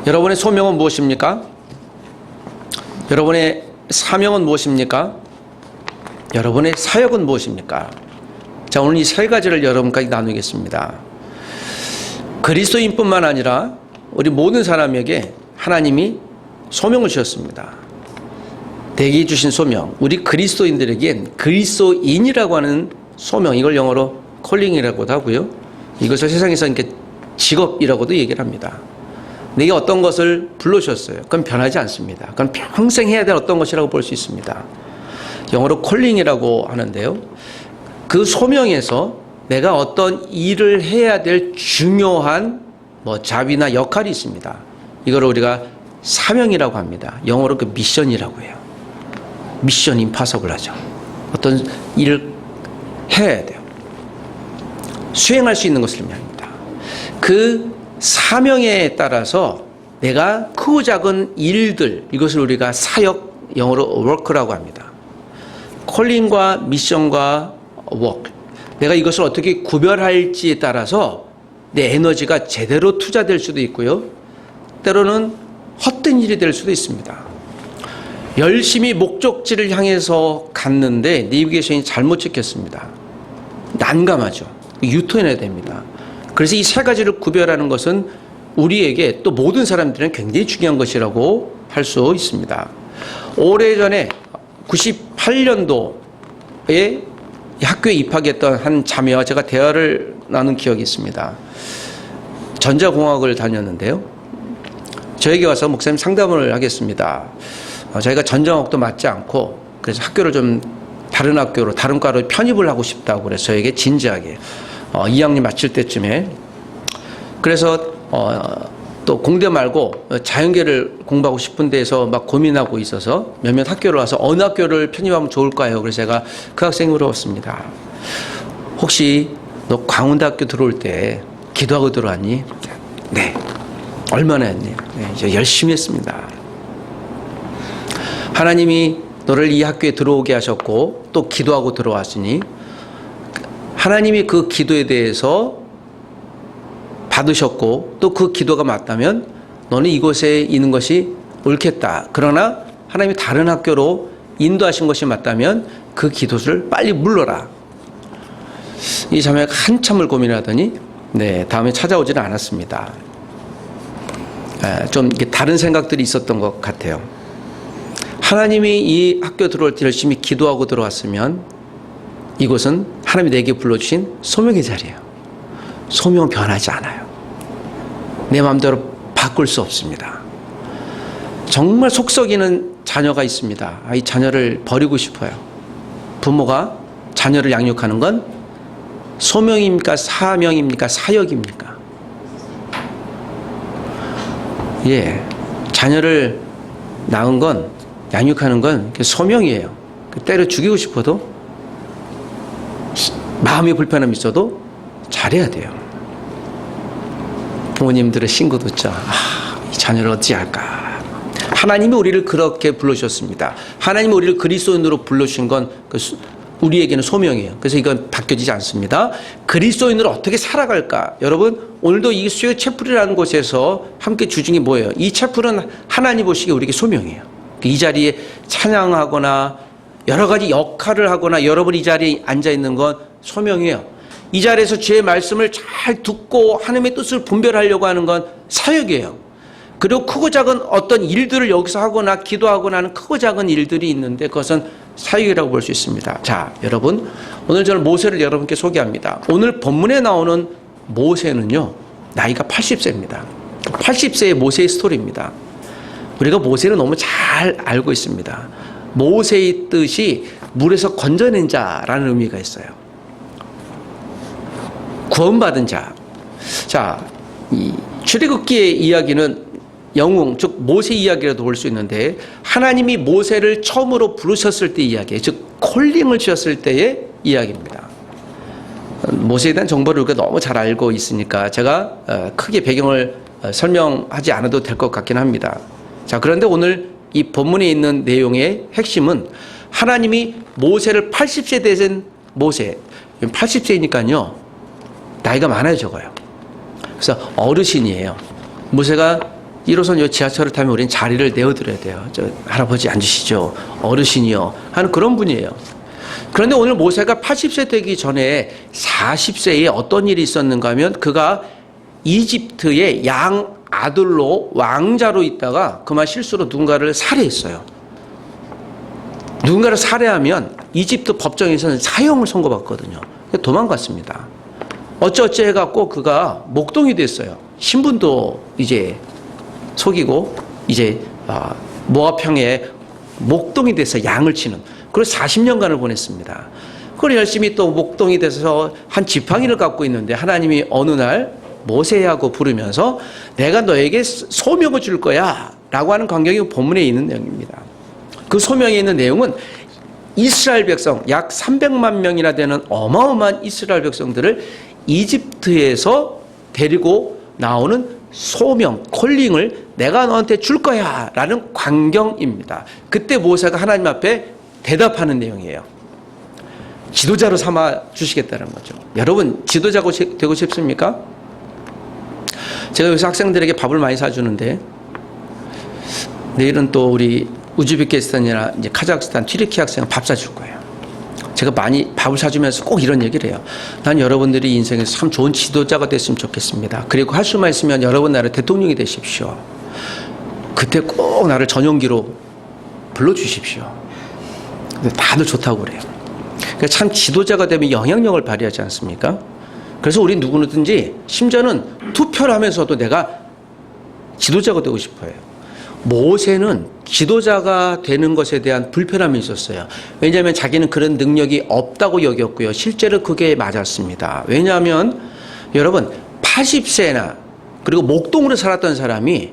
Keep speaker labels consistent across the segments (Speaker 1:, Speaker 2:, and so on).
Speaker 1: 여러분의 소명은 무엇입니까? 여러분의 사명은 무엇입니까? 여러분의 사역은 무엇입니까? 자, 오늘 이 세 가지를 여러분까지 나누겠습니다. 그리스도인뿐만 아니라 우리 모든 사람에게 하나님이 소명을 주셨습니다. 내게 주신 소명, 우리 그리스도인들에겐 그리스도인이라고 하는 소명, 이걸 영어로 콜링이라고도 하고요. 이것을 세상에서 이렇게 직업이라고도 얘기를 합니다. 내게 어떤 것을 불러주셨어요. 그건 변하지 않습니다. 그건 평생 해야 될 어떤 것이라고 볼 수 있습니다. 영어로 콜링이라고 하는데요. 그 소명에서 내가 어떤 일을 해야 될 중요한 자비나 역할이 있습니다. 이걸 우리가 사명이라고 합니다. 영어로 그 미션이라고 해요. 미션 임파서블 하죠. 어떤 일을 해야 돼요. 수행할 수 있는 것을 의미합니다. 그 사명에 따라서 내가 크고 작은 일들, 이것을 우리가 사역, 영어로 work라고 합니다. 콜링과 미션과 work, 내가 이것을 어떻게 구별할지에 따라서 내 에너지가 제대로 투자될 수도 있고요, 때로는 헛된 일이 될 수도 있습니다. 열심히 목적지를 향해서 갔는데 내비게이션이 잘못 찍혔습니다. 난감하죠. 유턴해야 됩니다. 그래서 이 세 가지를 구별하는 것은 우리에게, 또 모든 사람들은 굉장히 중요한 것이라고 할 수 있습니다. 오래전에 98년도에 학교에 입학했던 한 자매와 제가 대화를 나눈 기억이 있습니다. 전자공학을 다녔는데요. 저에게 와서 목사님 상담을 하겠습니다. 저희가 전자공학도 맞지 않고 그래서 학교를 좀 다른 학교로, 다른 과로 편입을 하고 싶다고 그래서 저에게 진지하게 2학년 마칠 때쯤에, 그래서 또 공대 말고 자연계를 공부하고 싶은 데에서 막 고민하고 있어서 몇몇 학교를 와서 어느 학교를 편입하면 좋을까요? 그래서 제가 그 학생이 물어봤습니다. 혹시 너 광운대학교 들어올 때 기도하고 들어왔니? 네. 얼마나 했니? 네, 이제 열심히 했습니다. 하나님이 너를 이 학교에 들어오게 하셨고 또 기도하고 들어왔으니 하나님이 그 기도에 대해서 받으셨고 또 그 기도가 맞다면 너는 이곳에 있는 것이 옳겠다. 그러나 하나님이 다른 학교로 인도하신 것이 맞다면 그 기도를 빨리 물러라. 이 자매가 한참을 고민하더니 다음에 찾아오지는 않았습니다. 좀 다른 생각들이 있었던 것 같아요. 하나님이 이 학교 들어올 때 열심히 기도하고 들어왔으면 이곳은 하나님이 내게 불러주신 소명의 자리예요. 소명은 변하지 않아요. 내 마음대로 바꿀 수 없습니다. 정말 속 썩이는 자녀가 있습니다. 이 자녀를 버리고 싶어요. 부모가 자녀를 양육하는 건 소명입니까? 사명입니까? 사역입니까? 자녀를 낳은 건, 양육하는 건 소명이에요. 때려 죽이고 싶어도, 마음이 불편함이 있어도 잘해야 돼요. 부모님들의 신고 듣죠. 이 자녀를 어찌할까. 하나님이 우리를 그렇게 불러주셨습니다. 하나님이 우리를 그리스도인으로 불러주신 건 우리에게는 소명이에요. 그래서 이건 바뀌어지지 않습니다. 그리스도인으로 어떻게 살아갈까? 여러분, 오늘도 이 수요 채플이라는 곳에서 함께 주중이 뭐예요? 이 채플은 하나님 보시기에 우리에게 소명이에요. 이 자리에 찬양하거나 여러 가지 역할을 하거나 여러분이 이 자리에 앉아있는 건 소명이에요. 이 자리에서 주의 말씀을 잘 듣고 하나님의 뜻을 분별하려고 하는 건 사역이에요. 그리고 크고 작은 어떤 일들을 여기서 하거나 기도하거나 하는 크고 작은 일들이 있는데 그것은 사역이라고 볼 수 있습니다. 자, 여러분, 오늘 저는 모세를 여러분께 소개합니다. 오늘 본문에 나오는 모세는요, 나이가 80세입니다. 80세의 모세의 스토리입니다. 우리가 모세를 너무 잘 알고 있습니다. 모세의 뜻이 물에서 건져낸 자라는 의미가 있어요. 구원받은 자. 자, 이 출애굽기의 이야기는 영웅, 즉 모세 이야기라도 볼 수 있는데 하나님이 모세를 처음으로 부르셨을 때 이야기, 즉 콜링을 주셨을 때의 이야기입니다. 모세에 대한 정보를 우리가 너무 잘 알고 있으니까 제가 크게 배경을 설명하지 않아도 될 것 같긴 합니다. 자, 그런데 오늘 이 본문에 있는 내용의 핵심은 하나님이 모세를 80세 되신 모세, 80세니까요 나이가 많아요, 적어요. 그래서 어르신이에요. 모세가 1호선 요 지하철을 타면 우리는 자리를 내어드려야 돼요. 저 할아버지 앉으시죠. 어르신이요. 하는 그런 분이에요. 그런데 오늘 모세가 80세 되기 전에 40세에 어떤 일이 있었는가 하면 그가 이집트의 양 아들로 왕자로 있다가 그만 실수로 누군가를 살해했어요. 누군가를 살해하면 이집트 법정에서는 사형을 선고받거든요. 도망갔습니다. 어쩌어쩌 해갖고 그가 목동이 됐어요. 신분도 이제 속이고 이제 모압평에 목동이 돼서 양을 치는 그걸 40년간을 보냈습니다. 그걸 열심히 또 목동이 돼서 한 지팡이를 갖고 있는데 하나님이 어느 날 모세하고 부르면서 내가 너에게 소명을 줄 거야 라고 하는 광경이 본문에 있는 내용입니다. 그 소명에 있는 내용은 이스라엘 백성 약 300만 명이나 되는 어마어마한 이스라엘 백성들을 이집트에서 데리고 나오는 소명, 콜링을 내가 너한테 줄 거야 라는 광경입니다. 그때 모세가 하나님 앞에 대답하는 내용이에요. 지도자로 삼아 주시겠다는 거죠. 여러분 지도자가 되고 싶습니까? 제가 여기서 학생들에게 밥을 많이 사주는데 내일은 또 우리 우즈베키스탄이나 이제 카자흐스탄, 튀르키 학생은 밥 사줄 거예요. 제가 많이 밥을 사주면서 꼭 이런 얘기를 해요. 난 여러분들이 인생에서 참 좋은 지도자가 됐으면 좋겠습니다. 그리고 할 수만 있으면 여러분 나라의 대통령이 되십시오. 그때 꼭 나를 전용기로 불러주십시오. 근데 다들 좋다고 그래요. 그러니까 참 지도자가 되면 영향력을 발휘하지 않습니까? 그래서 우리 누구든지 심지어는 투표를 하면서도 내가 지도자가 되고 싶어요. 모세는 지도자가 되는 것에 대한 불편함이 있었어요. 왜냐하면 자기는 그런 능력이 없다고 여겼고요. 실제로 그게 맞았습니다. 왜냐하면 여러분 80세나 그리고 목동으로 살았던 사람이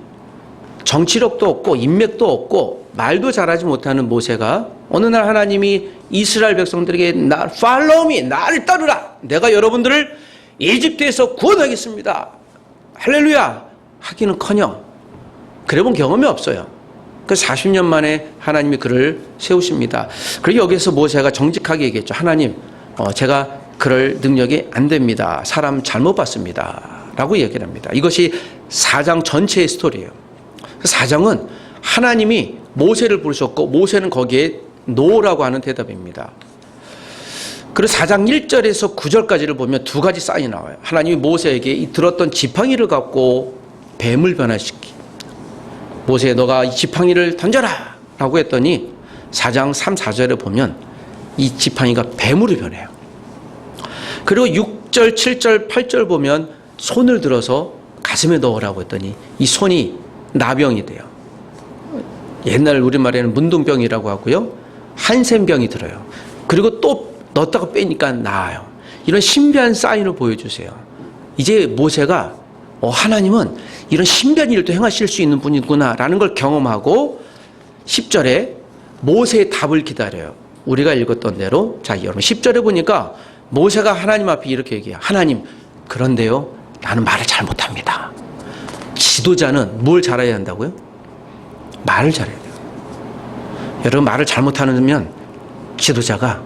Speaker 1: 정치력도 없고 인맥도 없고 말도 잘하지 못하는 모세가 어느 날 하나님이 이스라엘 백성들에게 Follow me, 나를 따르라. 내가 여러분들을 이집트에서 구원하겠습니다. 할렐루야 하기는커녕 그래 본 경험이 없어요. 그 40년 만에 하나님이 그를 세우십니다. 그리고 여기서 모세가 정직하게 얘기했죠. 하나님, 제가 그럴 능력이 안 됩니다. 사람 잘못 봤습니다. 라고 얘기를 합니다. 이것이 4장 전체의 스토리예요. 4장은 하나님이 모세를 부르셨고 모세는 거기에 노라고 하는 대답입니다. 그리고 4장 1절에서 9절까지를 보면 두 가지 사인이 나와요. 하나님이 모세에게 들었던 지팡이를 갖고 뱀을 변화시키. 모세 너가 이 지팡이를 던져라 라고 했더니 4장 3, 4절에 보면 이 지팡이가 뱀으로 변해요. 그리고 6절, 7절, 8절 보면 손을 들어서 가슴에 넣으라고 했더니 이 손이 나병이 돼요. 옛날 우리말에는 문둥병이라고 하고요. 한센병이 들어요. 그리고 또 넣었다가 빼니까 나아요. 이런 신비한 사인을 보여주세요. 이제 모세가 하나님은 이런 신비한 일도 행하실 수 있는 분이구나 라는 걸 경험하고 10절에 모세의 답을 기다려요. 우리가 읽었던 대로 자 여러분 10절에 보니까 모세가 하나님 앞에 이렇게 얘기해요. 하나님 그런데요 나는 말을 잘 못합니다. 지도자는 뭘 잘해야 한다고요? 말을 잘해야 돼요. 여러분 말을 잘못하면 지도자가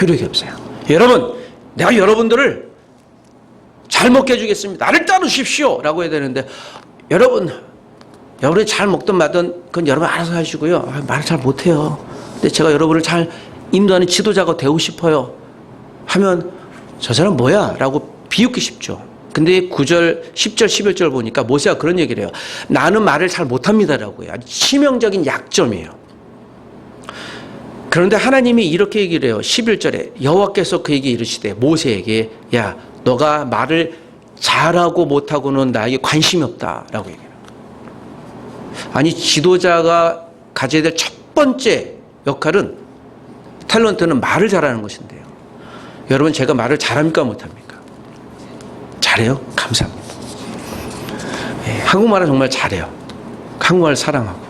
Speaker 1: 효력이 없어요. 여러분 내가 여러분들을 잘 먹게 해주겠습니다. 나를 따르십시오 라고 해야 되는데 여러분이 잘 먹든 말든 그건 여러분 알아서 하시고요. 말을 잘 못해요. 근데 제가 여러분을 잘 인도하는 지도자가 되고 싶어요 하면 저 사람 뭐야? 라고 비웃기 쉽죠. 근데 9절, 10절, 11절 보니까 모세가 그런 얘기를 해요. 나는 말을 잘 못합니다 라고 해요. 아주 치명적인 약점이에요. 그런데 하나님이 이렇게 얘기를 해요. 11절에 여호와께서 그에게 이르시되 모세에게 야 너가 말을 잘하고 못하고는 나에게 관심이 없다라고 얘기해요. 아니 지도자가 가져야 될 첫 번째 역할은 탤런트는 말을 잘하는 것인데요. 여러분 제가 말을 잘합니까 못합니까? 잘해요? 감사합니다. 네, 한국말은 정말 잘해요. 한국말을 사랑하고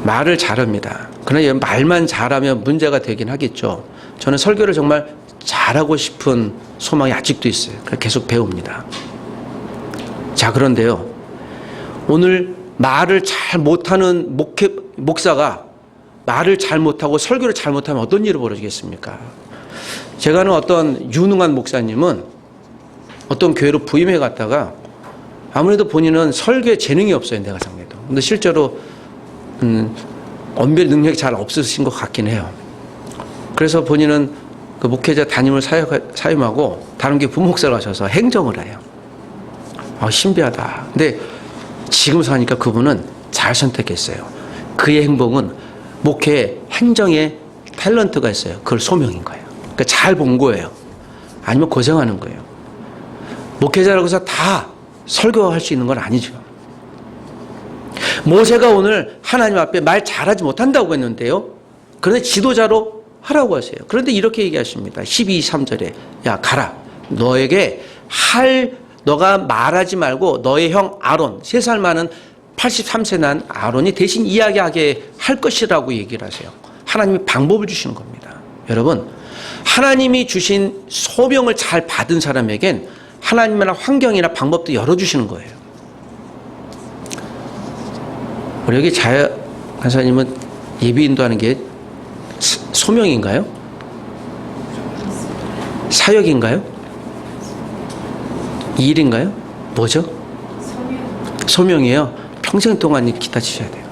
Speaker 1: 말을 잘합니다. 그러나 말만 잘하면 문제가 되긴 하겠죠. 저는 설교를 정말 잘하고 싶은 소망이 아직도 있어요. 그래서 계속 배웁니다. 자 그런데요 오늘 말을 잘 못하는 목사가 말을 잘 못하고 설교를 잘 못하면 어떤 일이 벌어지겠습니까? 제가 아는 어떤 유능한 목사님은 어떤 교회로 부임해 갔다가 아무래도 본인은 설교에 재능이 없어요, 내가 생각해도. 근데 실제로 언변 능력이 잘 없으신 것 같긴 해요. 그래서 본인은 그 목회자 담임을 사임하고 다른 게 부목사를 하셔서 행정을 해요. 신비하다. 근데 지금 사니까 그분은 잘 선택했어요. 그의 행복은 목회 행정에 탤런트가 있어요. 그걸 소명인 거예요. 그러니까 잘 본 거예요. 아니면 고생하는 거예요. 목회자라고 해서 다 설교할 수 있는 건 아니죠. 모세가 오늘 하나님 앞에 말 잘하지 못한다고 했는데요. 그런데 지도자로 하라고 하세요. 그런데 이렇게 얘기하십니다. 12, 3절에 야 가라. 너가 말하지 말고 너의 형 아론 3살 많은 83세 난 아론이 대신 이야기하게 할 것이라고 얘기를 하세요. 하나님이 방법을 주시는 겁니다. 여러분 하나님이 주신 소명을 잘 받은 사람에겐 하나님이나 환경이나 방법도 열어주시는 거예요. 우리 여기 자야 간사님은 예비 인도하는 게 소명인가요? 사역인가요? 일인가요? 뭐죠? 소명이에요. 평생 동안 기타 치셔야 돼요.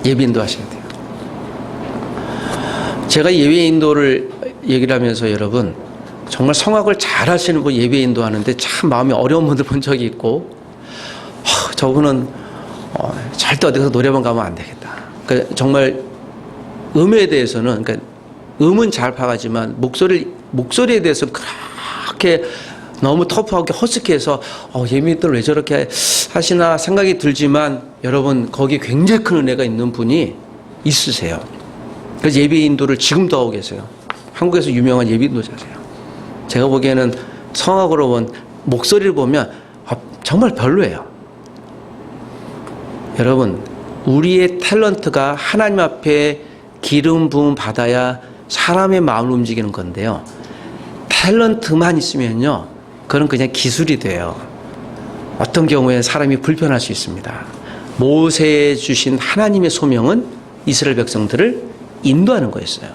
Speaker 1: 예비 인도하셔야 돼요. 제가 예비 인도를 얘기를 하면서 여러분 정말 성악을 잘 하시는 분 예비 인도하는데 참 마음이 어려운 분들 본 적이 있고 저분은 절대 어디 가서 노래방 가면 안 되겠다. 그러니까 정말 음에 대해서는 그러니까 음은 잘 파가지만 목소리에 대해서 그렇게 너무 터프하게 허스키해서 예비인도를 왜 저렇게 하시나 생각이 들지만 여러분 거기에 굉장히 큰 은혜가 있는 분이 있으세요. 그래서 예비인도를 지금도 하고 계세요. 한국에서 유명한 예비인도자세요. 제가 보기에는 성악으로 본 목소리를 보면 정말 별로예요. 여러분 우리의 탤런트가 하나님 앞에 기름 부음 받아야 사람의 마음을 움직이는 건데요. 탤런트만 있으면요. 그건 그냥 기술이 돼요. 어떤 경우에 사람이 불편할 수 있습니다. 모세에 주신 하나님의 소명은 이스라엘 백성들을 인도하는 거였어요.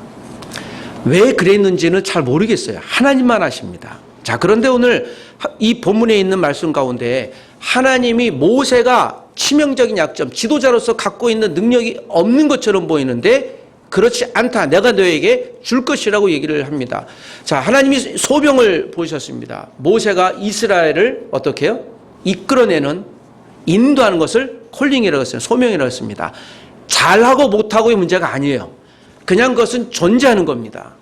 Speaker 1: 왜 그랬는지는 잘 모르겠어요. 하나님만 아십니다. 자, 그런데 오늘 이 본문에 있는 말씀 가운데 하나님이 모세가 치명적인 약점, 지도자로서 갖고 있는 능력이 없는 것처럼 보이는데 그렇지 않다. 내가 너에게 줄 것이라고 얘기를 합니다. 자, 하나님이 소명을 보이셨습니다. 모세가 이스라엘을 어떻게 해요? 이끌어내는, 인도하는 것을 콜링이라고 했어요. 소명이라고 했습니다. 잘하고 못하고의 문제가 아니에요. 그냥 그것은 존재하는 겁니다.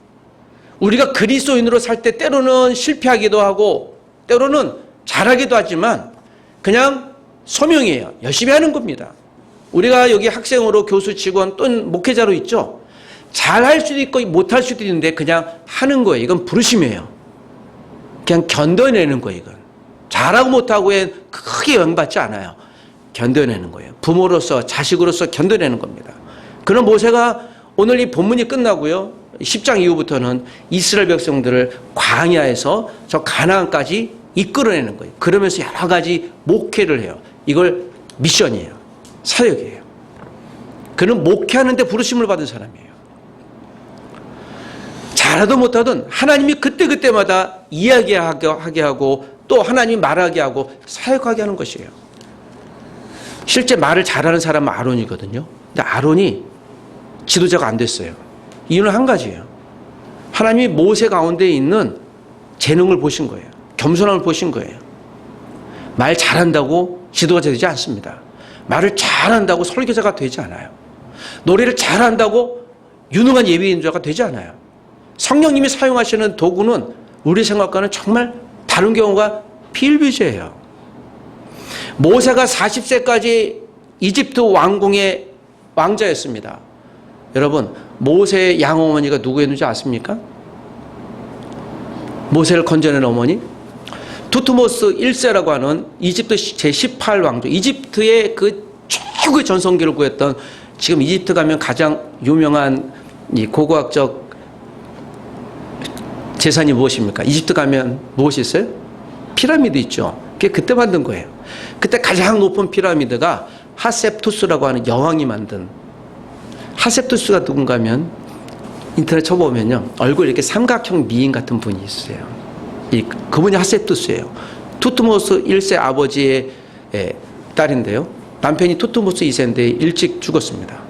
Speaker 1: 우리가 그리스도인으로 살 때 때로는 실패하기도 하고 때로는 잘하기도 하지만 그냥 소명이에요. 열심히 하는 겁니다. 우리가 여기 학생으로 교수 직원 또는 목회자로 있죠. 잘할 수도 있고 못할 수도 있는데 그냥 하는 거예요. 이건 부르심이에요. 그냥 견뎌내는 거예요. 이건 잘하고 못하고에 크게 영향받지 않아요. 견뎌내는 거예요. 부모로서 자식으로서 견뎌내는 겁니다. 그런 모세가 오늘 이 본문이 끝나고요. 10장 이후부터는 이스라엘 백성들을 광야에서 저 가나안까지 이끌어내는 거예요. 그러면서 여러 가지 목회를 해요. 이걸 미션이에요. 사역이에요. 그는 목회하는데 부르심을 받은 사람이에요. 잘하든 못하든 하나님이 그때그때마다 이야기하게 하고 또 하나님이 말하게 하고 사역하게 하는 것이에요. 실제 말을 잘하는 사람은 아론이거든요. 근데 아론이 지도자가 안 됐어요. 이유는 한 가지예요. 하나님이 모세 가운데 있는 재능을 보신 거예요. 겸손함을 보신 거예요. 말 잘한다고 지도자가 되지 않습니다. 말을 잘한다고 설교자가 되지 않아요. 노래를 잘한다고 유능한 예비인자가 되지 않아요. 성령님이 사용하시는 도구는 우리 생각과는 정말 다른 경우가 비일비재해요. 모세가 40세까지 이집트 왕궁의 왕자였습니다. 여러분, 모세의 양어머니가 누구였는지 아십니까? 모세를 건져낸 어머니? 투트모스 1세라고 하는 이집트 제18왕조, 이집트의 그 최고의 전성기를 구했던, 지금 이집트 가면 가장 유명한 이 고고학적 재산이 무엇입니까? 이집트 가면 무엇이 있어요? 피라미드 있죠. 그게 그때 만든 거예요. 그때 가장 높은 피라미드가 하셉투스라고 하는 여왕이 만든, 하셉투스가 누군가 하면 인터넷 쳐보면요, 얼굴 이렇게 삼각형 미인 같은 분이 있어요. 그분이 하셉투스예요. 투트모스 1세 아버지의 딸인데요. 남편이 투트모스 2세인데 일찍 죽었습니다.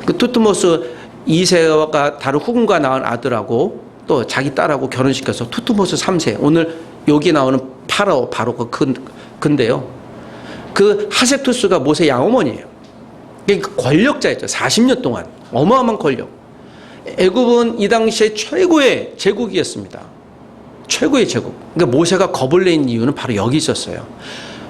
Speaker 1: 그 투트모스 2세가 다른 후군과 낳은 아들하고 또 자기 딸하고 결혼시켜서 투트모스 3세, 오늘 여기 나오는 바로 그 근데요. 그 하셉투스가 모세 양어머니예요. 그러니까 권력자였죠. 40년 동안 어마어마한 권력. 애굽은 이 당시에 최고의 제국이었습니다. 최고의 제국. 그러니까 모세가 겁을 낸 이유는 바로 여기 있었어요.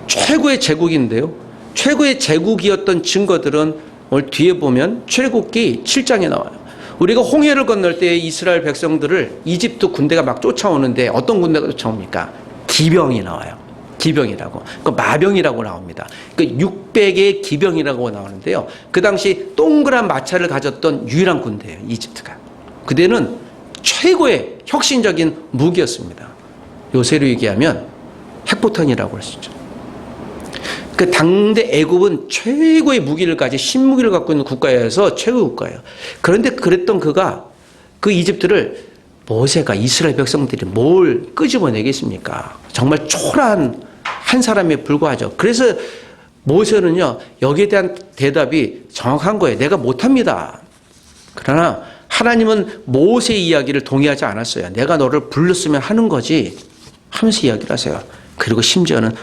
Speaker 1: 최고의 제국인데요. 최고의 제국이었던 증거들은 오늘 뒤에 보면 출애굽기 7장에 나와요. 우리가 홍해를 건널 때 이스라엘 백성들을 이집트 군대가 막 쫓아오는데 어떤 군대가 쫓아옵니까? 기병이 나와요. 기병이라고. 그 마병이라고 나옵니다. 그 600의 기병이라고 나오는데요. 그 당시 동그란 마차를 가졌던 유일한 군대예요. 이집트가. 그때는 최고의 혁신적인 무기였습니다. 요새로 얘기하면 핵폭탄이라고 할 수 있죠. 그 당대 애굽은 최고의 무기를 가진 신무기를 갖고 있는 국가여서 최고 국가예요. 그런데 그랬던 그가 그 이집트를 모세가 이스라엘 백성들이 뭘 끄집어내겠습니까? 정말 초라한 한 사람에 불과하죠. 그래서 모세는요, 여기에 대한 대답이 정확한 거예요. 내가 못합니다. 그러나 하나님은 모세 이야기를 동의하지 않았어요. 내가 너를 불렀으면 하는 거지 하면서 이야기를 하세요. 그리고 심지어는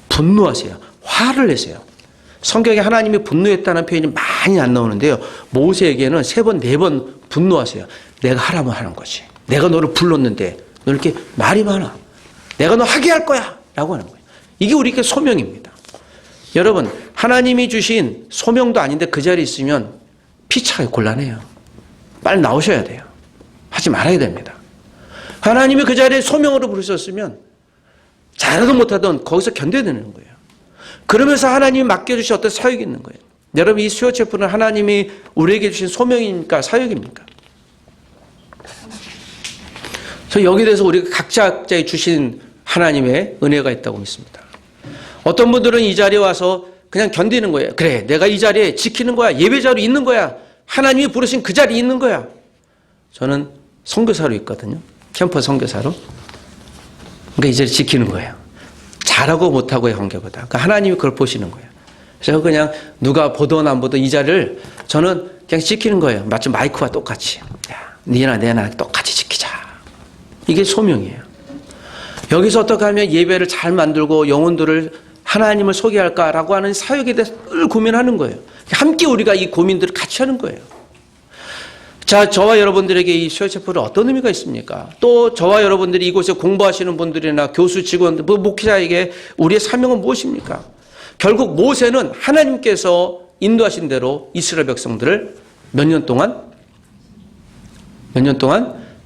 Speaker 1: 분노하세요. 화를 내세요. 성경에 하나님이 분노했다는 표현이 많이 안 나오는데요. 모세에게는 3번, 4번 분노하세요. 내가 하라면 하는 거지. 내가 너를 불렀는데 너 이렇게 말이 많아. 내가 너 하게 할 거야 라고 하는 거예요. 이게 우리에게 소명입니다. 여러분, 하나님이 주신 소명도 아닌데 그 자리에 있으면 피차가 곤란해요. 빨리 나오셔야 돼요. 하지 말아야 됩니다. 하나님이 그 자리에 소명으로 부르셨으면 잘하든 못하든 거기서 견뎌야 되는 거예요. 그러면서 하나님이 맡겨주신 어떤 사역이 있는 거예요. 여러분, 이 수요 체프는 하나님이 우리에게 주신 소명입니까? 사역입니까? 저 여기에 대해서 우리가 각자에 주신 하나님의 은혜가 있다고 믿습니다. 어떤 분들은 이 자리에 와서 그냥 견디는 거예요. 그래, 내가 이 자리에 지키는 거야. 예배자로 있는 거야. 하나님이 부르신 그 자리에 있는 거야. 저는 선교사로 있거든요. 캠퍼스 선교사로. 그러니까 이 자리 지키는 거예요. 잘하고 못하고의 관계보다. 그러니까 하나님이 그걸 보시는 거예요. 그래서 그냥 누가 보든 안 보든 이 자리를 저는 그냥 지키는 거예요. 마치 마이크와 똑같이. 야, 니나 내나 똑같이 지키자. 이게 소명이에요. 여기서 어떻게 하면 예배를 잘 만들고 영혼들을 하나님을 소개할까라고 하는 사역에 대해서 늘 고민하는 거예요. 함께 우리가 이 고민들을 같이 하는 거예요. 자, 저와 여러분들에게 이 수요체포는 어떤 의미가 있습니까? 또 저와 여러분들이 이곳에 공부하시는 분들이나 교수, 직원, 목회자에게 우리의 사명은 무엇입니까? 결국 모세는 하나님께서 인도하신 대로 이스라엘 백성들을 몇 년 동안?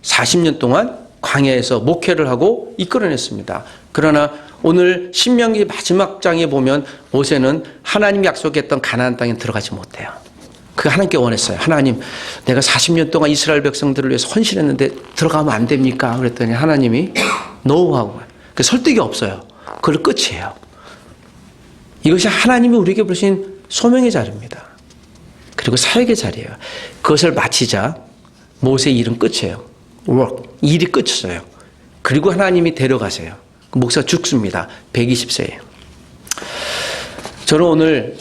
Speaker 1: 40년 동안 광야에서 목회를 하고 이끌어냈습니다. 그러나 오늘 신명기 마지막 장에 보면 모세는 하나님이 약속했던 가나안 땅에 들어가지 못해요. 그 하나님께 원했어요. 하나님, 내가 40년 동안 이스라엘 백성들을 위해서 헌신했는데 들어가면 안 됩니까? 그랬더니 하나님이 노하고 그 설득이 없어요. 그걸 끝이에요. 이것이 하나님이 우리에게 부르신 소명의 자리입니다. 그리고 사역의 자리예요. 그것을 마치자 모세의 일은 끝이에요. 일이 끝이어요. 그리고 하나님이 데려가세요. 그 목사가 죽습니다. 120세에. 저는 오늘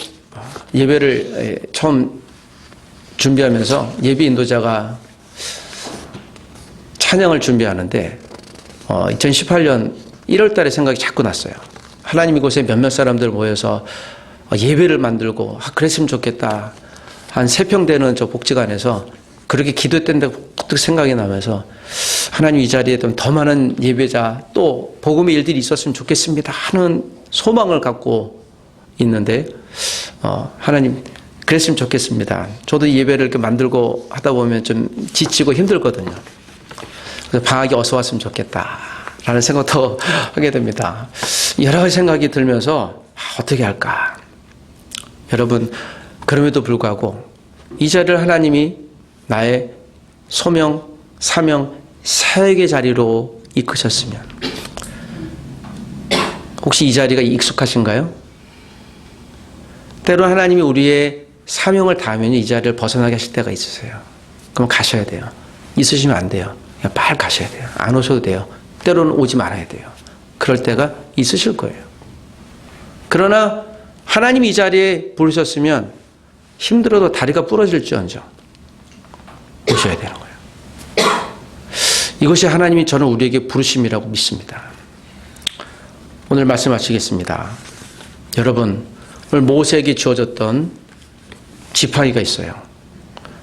Speaker 1: 예배를 처음 준비하면서 예배 인도자가 찬양을 준비하는데 2018년 1월 달에 생각이 자꾸 났어요. 하나님 이곳에 몇몇 사람들 모여서 예배를 만들고 그랬으면 좋겠다. 한 3평 되는 저 복지관에서 그렇게 기도했던데 또 생각이 나면서 하나님 이 자리에 더 많은 예배자 또 복음의 일들이 있었으면 좋겠습니다 하는 소망을 갖고 있는데 하나님 그랬으면 좋겠습니다. 저도 예배를 이렇게 만들고 하다 보면 좀 지치고 힘들거든요. 그래서 방학이 어서 왔으면 좋겠다라는 생각도 하게 됩니다. 여러 가지 생각이 들면서 어떻게 할까? 여러분, 그럼에도 불구하고 이 자리를 하나님이 나의 소명, 사명, 사역의 자리로 이끄셨으면 혹시 이 자리가 익숙하신가요? 때로 하나님이 우리의 사명을 다하면 이 자리를 벗어나게 하실 때가 있으세요. 그럼 가셔야 돼요. 있으시면 안 돼요. 그냥 빨리 가셔야 돼요. 안 오셔도 돼요. 때로는 오지 말아야 돼요. 그럴 때가 있으실 거예요. 그러나 하나님이 이 자리에 부르셨으면 힘들어도 다리가 부러질지언정 오셔야 되는 거예요. 이것이 하나님이 저는 우리에게 부르심이라고 믿습니다. 오늘 말씀 마치겠습니다. 여러분, 오늘 모세에게 주어졌던 지팡이가 있어요.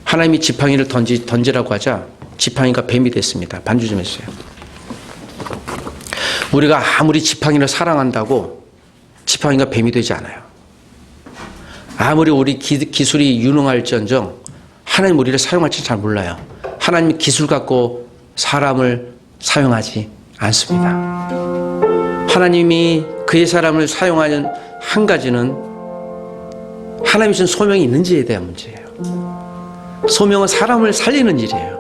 Speaker 1: 하나님이 지팡이를 던지라고 하자 지팡이가 뱀이 됐습니다. 반주 좀 했어요. 우리가 아무리 지팡이를 사랑한다고 지팡이가 뱀이 되지 않아요. 아무리 우리 기술이 유능할지언정 하나님 우리를 사용할지 잘 몰라요. 하나님 기술 갖고 사람을 사용하지 않습니다. 하나님이 그의 사람을 사용하는 한 가지는 하나님이 주신 소명이 있는지에 대한 문제예요. 소명은 사람을 살리는 일이에요.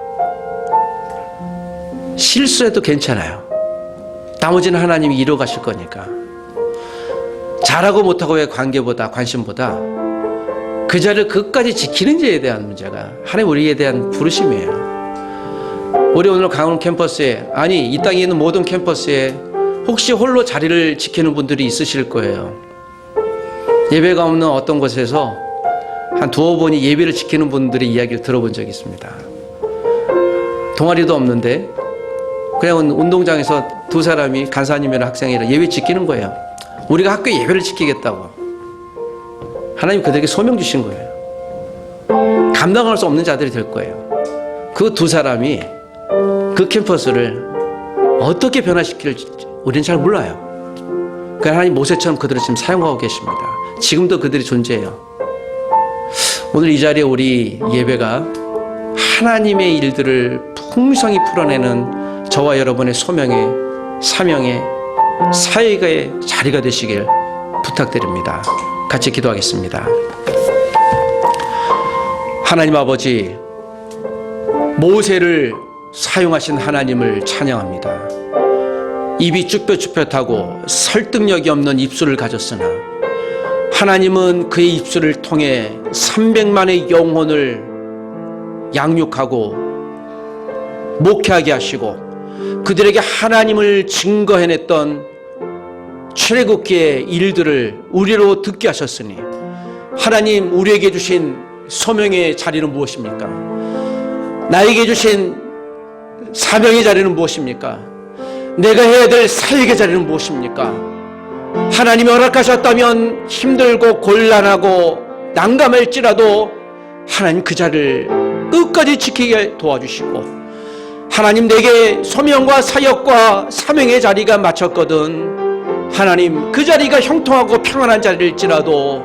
Speaker 1: 실수해도 괜찮아요. 나머지는 하나님이 이뤄가실 거니까. 잘하고 못하고의 관심보다 그 자리를 끝까지 지키는지에 대한 문제가 하나님 우리에 대한 부르심이에요. 우리 오늘 강원 캠퍼스에, 아니 이 땅에 있는 모든 캠퍼스에 혹시 홀로 자리를 지키는 분들이 있으실 거예요. 예배가 없는 어떤 곳에서 한 두어 번이 예배를 지키는 분들의 이야기를 들어본 적이 있습니다. 동아리도 없는데 그냥 운동장에서 두 사람이 간사님이나 학생이라 예배 지키는 거예요. 우리가 학교에 예배를 지키겠다고. 하나님 그들에게 소명 주신 거예요. 감당할 수 없는 자들이 될 거예요. 그 두 사람이 그 캠퍼스를 어떻게 변화시킬지 우리는 잘 몰라요. 그러니까 하나님 모세처럼 그들을 지금 사용하고 계십니다. 지금도 그들이 존재해요. 오늘 이 자리에 우리 예배가 하나님의 일들을 풍성히 풀어내는 저와 여러분의 소명의, 사명의, 사역의 자리가 되시길 부탁드립니다. 같이 기도하겠습니다. 하나님 아버지, 모세를 사용하신 하나님을 찬양합니다. 입이 쭈뼛쭈뼛하고 설득력이 없는 입술을 가졌으나 하나님은 그의 입술을 통해 300만의 영혼을 양육하고 목회하게 하시고 그들에게 하나님을 증거해냈던 출애굽기의 일들을 우리로 듣게 하셨으니 하나님 우리에게 주신 소명의 자리는 무엇입니까? 나에게 주신 사명의 자리는 무엇입니까? 내가 해야 될 사역의 자리는 무엇입니까? 하나님이 허락하셨다면 힘들고 곤란하고 난감할지라도 하나님 그 자리를 끝까지 지키게 도와주시고 하나님 내게 소명과 사역과 사명의 자리가 맞췄거든 하나님 그 자리가 형통하고 평안한 자리일지라도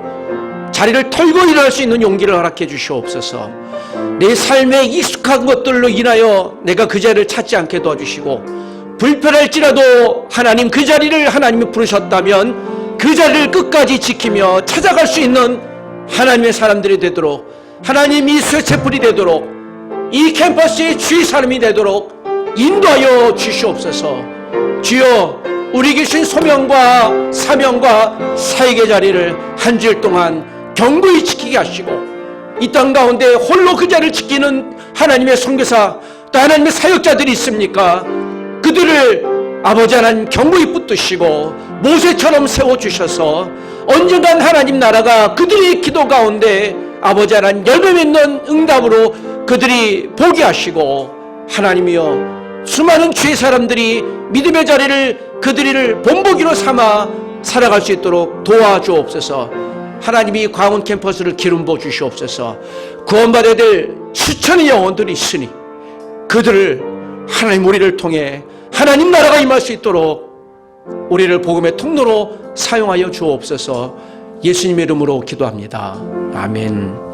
Speaker 1: 자리를 털고 일어날 수 있는 용기를 허락해 주시옵소서. 내 삶에 익숙한 것들로 인하여 내가 그 자리를 찾지 않게 도와주시고 불편할지라도 하나님 그 자리를 하나님이 부르셨다면 그 자리를 끝까지 지키며 찾아갈 수 있는 하나님의 사람들이 되도록 하나님 이 쇠체풀이 되도록 이 캠퍼스의 주의 사람이 되도록 인도하여 주시옵소서. 주여 우리에게 주신 소명과 사명과 사역의 자리를 한 주일 동안 견고히 지키게 하시고 이 땅 가운데 홀로 그 자리를 지키는 하나님의 선교사 또 하나님의 사역자들이 있습니까? 그들을 아버지 하나님 견고히 붙드시고 모세처럼 세워주셔서 언젠간 하나님 나라가 그들의 기도 가운데 아버지 하나님 열매 맺는 응답으로 그들이 보게 하시고 하나님이여 수많은 주의 사람들이 믿음의 자리를 그들을 본보기로 삼아 살아갈 수 있도록 도와주옵소서. 하나님이 광운 캠퍼스를 기름 부어 주시옵소서. 구원받아야 될 수천의 영혼들이 있으니 그들을 하나님 우리를 통해 하나님 나라가 임할 수 있도록 우리를 복음의 통로로 사용하여 주옵소서. 예수님의 이름으로 기도합니다. 아멘.